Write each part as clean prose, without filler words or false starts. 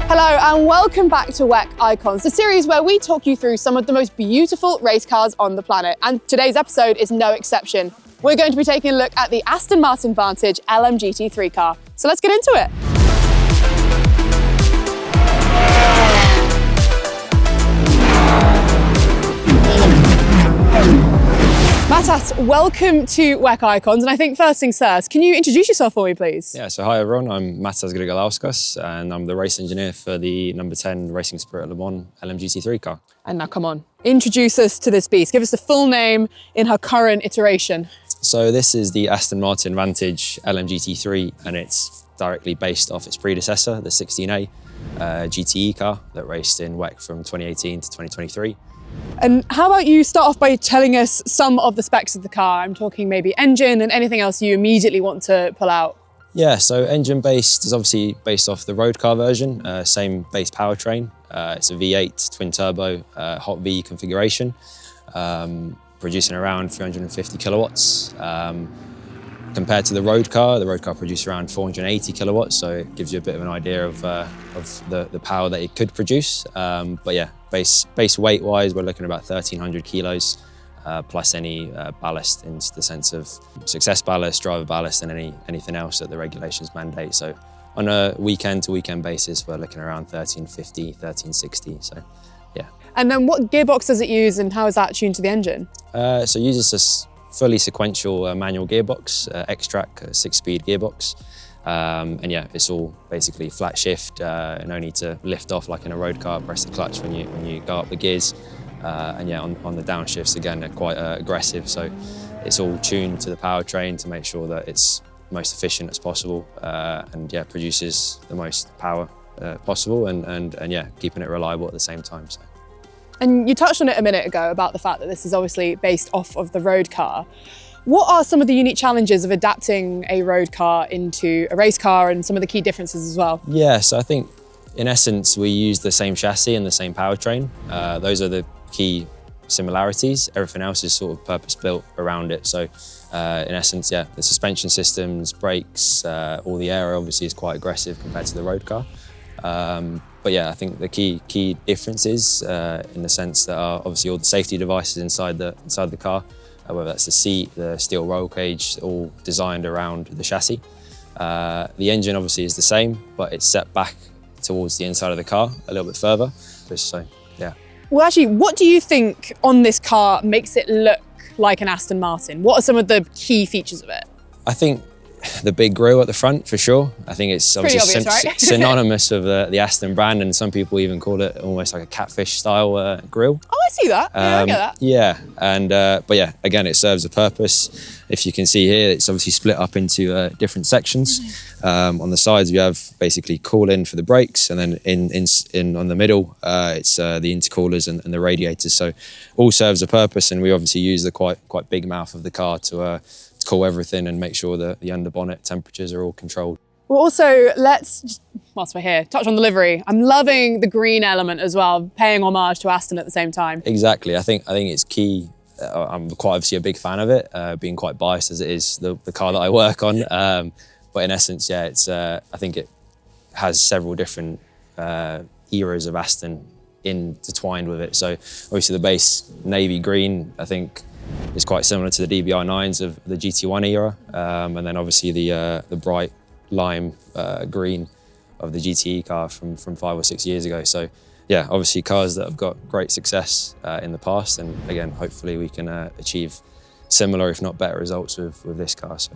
Hello and welcome back to WEC Icons, the series where we talk you through some of the most beautiful race cars on the planet. And today's episode is no exception. We're going to be taking a look at the Aston Martin Vantage LMGT3 car. So let's get into it. Matas, welcome to WEC Icons, and I think first things first, can you introduce yourself for me, please? Yeah, so hi everyone, I'm Matas Grigalauskas and I'm the race engineer for the number 10 Racing Spirit Léman LMGT3 car. And now come on, introduce us to this beast. Give us the full name in her current iteration. So this is the Aston Martin Vantage LMGT3 and it's directly based off its predecessor, the 16A GTE car that raced in WEC from 2018 to 2023. And how about you start off by telling us some of the specs of the car? I'm talking maybe engine and anything else you immediately want to pull out. Yeah, so engine based is obviously based off the road car version, same base powertrain. It's a V8 twin turbo hot V configuration, producing around 350 kilowatts. Compared to the road car produced around 480 kilowatts, so it gives you a bit of an idea of the power that it could produce. But yeah, base weight wise, we're looking at about 1,300 kilos, plus any ballast in the sense of success ballast, driver ballast, and anything else that the regulations mandate. So on a weekend to weekend basis, we're looking around 1350, 1360, so yeah. And then what gearbox does it use and how is that tuned to the engine? So it uses a fully sequential manual gearbox, X-Track 6-speed gearbox. And yeah, it's all basically flat shift, no need to lift off like in a road car, press the clutch when you go up the gears. And yeah, on the downshifts, again, they're quite aggressive. So it's all tuned to the powertrain to make sure that it's most efficient as possible. And yeah, produces the most power possible and yeah, keeping it reliable at the same time. So. And you touched on it a minute ago about the fact that this is obviously based off of the road car. What are some of the unique challenges of adapting a road car into a race car and some of the key differences as well? Yeah, so I think in essence, we use the same chassis and the same powertrain. Those are the key similarities. Everything else is sort of purpose-built around it. So in essence, yeah, the suspension systems, brakes, all the aero obviously is quite aggressive compared to the road car. But yeah, I think the key differences in the sense that are obviously all the safety devices inside the car, whether that's the seat, the steel roll cage, all designed around the chassis. The engine obviously is the same, but it's set back towards the inside of the car a little bit further. So yeah. Well, actually, what do you think on this car makes it look like an Aston Martin? What are some of the key features of it? I think the big grille at the front, for sure. I think it's obviously obvious, right? synonymous with the Aston brand, and some people even call it almost like a catfish style grille. Oh, I see that. Yeah, I get that. Yeah, and but yeah, again, it serves a purpose. If you can see here, it's obviously split up into different sections. On the sides, we have basically cool-in for the brakes, and then in on the middle, it's the intercoolers and the radiators. So all serves a purpose, and we obviously use the quite big mouth of the car to cool everything and make sure that the underbonnet temperatures are all controlled. Well, also, let's, whilst we're here, touch on the livery. I'm loving the green element as well, paying homage to Aston at the same time. Exactly. I think it's key. I'm quite obviously a big fan of it, being quite biased as it is the car that I work on. But in essence, yeah, it's. I think it has several different eras of Aston intertwined with it. So obviously the base navy green, I think, is quite similar to the DBI9s of the GT1 era, and then obviously the bright lime green of the GTE car from 5 or 6 years ago. So yeah, obviously cars that have got great success in the past, and again, hopefully we can achieve similar, if not better, results with this car. So.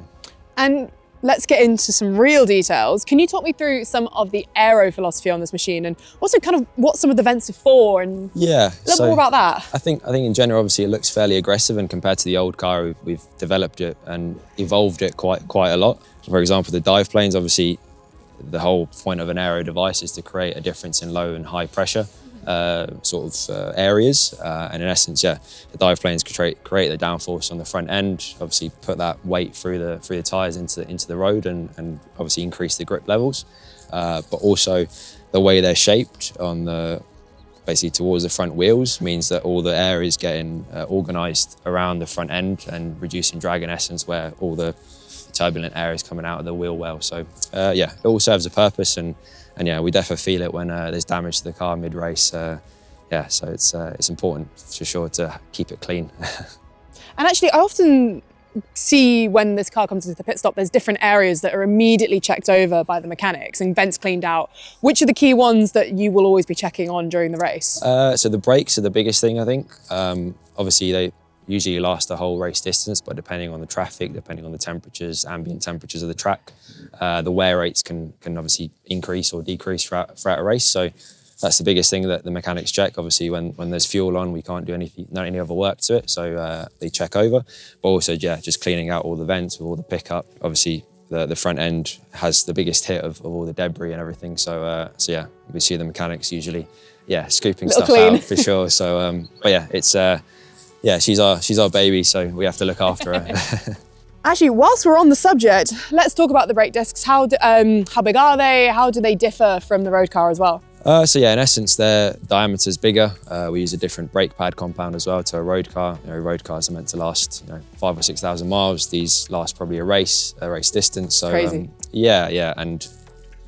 And let's get into some real details. Can you talk me through some of the aero philosophy on this machine and also kind of what some of the vents are for and yeah, a little more about that? I think in general, obviously it looks fairly aggressive, and compared to the old car, we've developed it and evolved it quite a lot. For example, the dive planes, obviously the whole point of an aero device is to create a difference in low and high pressure areas, and in essence, yeah, the dive planes create the downforce on the front end, obviously put that weight through the tyres into the road and obviously increase the grip levels, but also the way they're shaped on basically towards the front wheels means that all the air is getting organised around the front end and reducing drag in essence, where all the turbulent air is coming out of the wheel well. So yeah, it all serves a purpose, and yeah, we definitely feel it when there's damage to the car mid-race. Yeah, so it's important for sure to keep it clean. And actually, I often see when this car comes into the pit stop, there's different areas that are immediately checked over by the mechanics and vents cleaned out. Which are the key ones that you will always be checking on during the race? So the brakes are the biggest thing, I think. Obviously, they usually last the whole race distance, but depending on the traffic, depending on the temperatures, ambient temperatures of the track, the wear rates can obviously increase or decrease throughout a race. So that's the biggest thing that the mechanics check. Obviously, when there's fuel on, we can't do any other work to it, so they check over. But also, yeah, just cleaning out all the vents with all the pickup. Obviously, the front end has the biggest hit of all the debris and everything. So yeah, we see the mechanics usually, yeah, scooping stuff out for sure. So, but yeah, it's yeah, she's our baby, so we have to look after her. Actually, whilst we're on the subject, let's talk about the brake discs. How big are they? How do they differ from the road car as well? So yeah, in essence, their diameter's bigger. We use a different brake pad compound as well to a road car. Road cars are meant to last 5,000 or 6,000 miles. These last probably a race distance. So crazy. Yeah, and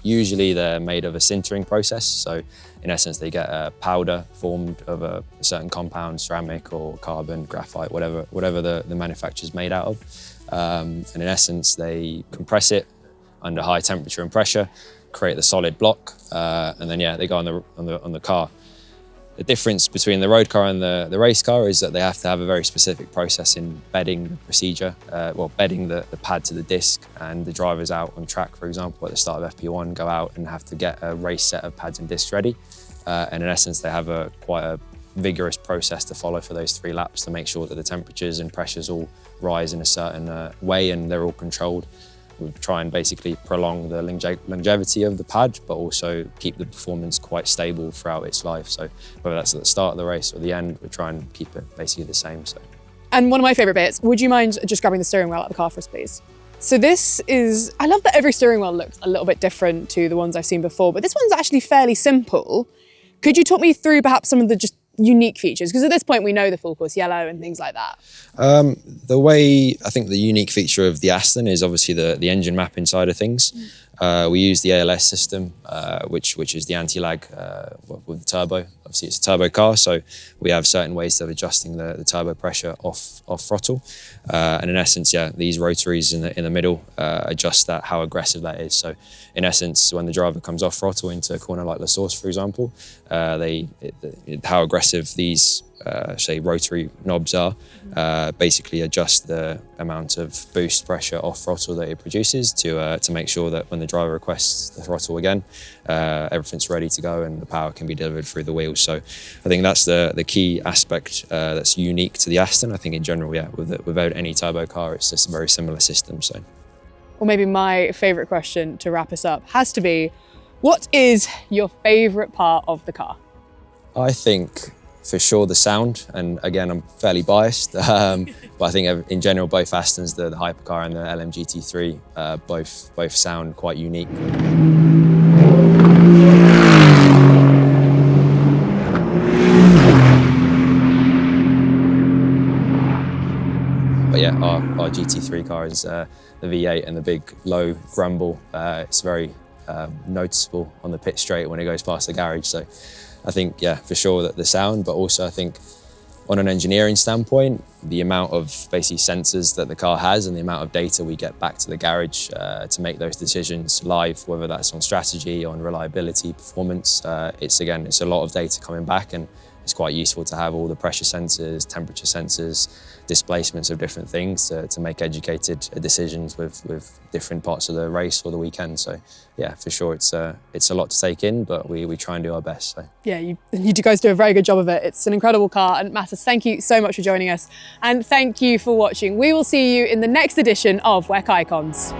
usually they're made of a sintering process. So in essence, they get a powder formed of a certain compound, ceramic or carbon, graphite, whatever the manufacturer's made out of. And in essence, they compress it under high temperature and pressure, create the solid block, and then yeah, they go on the car. The difference between the road car and the race car is that they have to have a very specific process in bedding the procedure, bedding the pad to the disc, and the drivers out on track, for example, at the start of FP1, go out and have to get a race set of pads and discs ready. And in essence, they have quite a vigorous process to follow for those 3 laps to make sure that the temperatures and pressures all rise in a certain way and they're all controlled. We try and basically prolong the longevity of the pad, but also keep the performance quite stable throughout its life. So whether that's at the start of the race or the end, we try and keep it basically the same. So. And one of my favourite bits, would you mind just grabbing the steering wheel out of the car for us, please? So this is, I love that every steering wheel looks a little bit different to the ones I've seen before, but this one's actually fairly simple. Could you talk me through perhaps some of the just unique features? Because at this point we know the full course yellow and things like that. The way, I think the unique feature of the Aston is obviously the engine mapping side of things. We use the ALS system, which is the anti-lag with the turbo. Obviously it's a turbo car, so we have certain ways of adjusting the turbo pressure off throttle. And in essence, yeah, these rotaries in the middle adjust how aggressive that is. So in essence, when the driver comes off throttle into a corner like La Source, for example, how aggressive these say rotary knobs are, basically adjust the amount of boost pressure off throttle that it produces to make sure that when the driver requests the throttle again, everything's ready to go and the power can be delivered through the wheels. So I think that's the key aspect that's unique to the Aston. I think in general, yeah, without any turbo car, it's just a very similar system. So, well, maybe my favourite question to wrap us up has to be, what is your favourite part of the car? I think for sure the sound, and again I'm fairly biased, but I think in general both Astons, the Hypercar and the LMGT3, both sound quite unique. But yeah, our GT3 car is the V8 and the big low grumble. It's very noticeable on the pit straight when it goes past the garage. So I think, yeah, for sure that the sound, but also I think on an engineering standpoint, the amount of basically sensors that the car has and the amount of data we get back to the garage to make those decisions live, whether that's on strategy, on reliability, performance. It's a lot of data coming back, and it's quite useful to have all the pressure sensors, temperature sensors, displacements of different things to make educated decisions with different parts of the race or the weekend. So yeah, for sure, it's a lot to take in, but we try and do our best. So. Yeah, you guys do a very good job of it. It's an incredible car, and Matas, thank you so much for joining us, and thank you for watching. We will see you in the next edition of WEC Icons.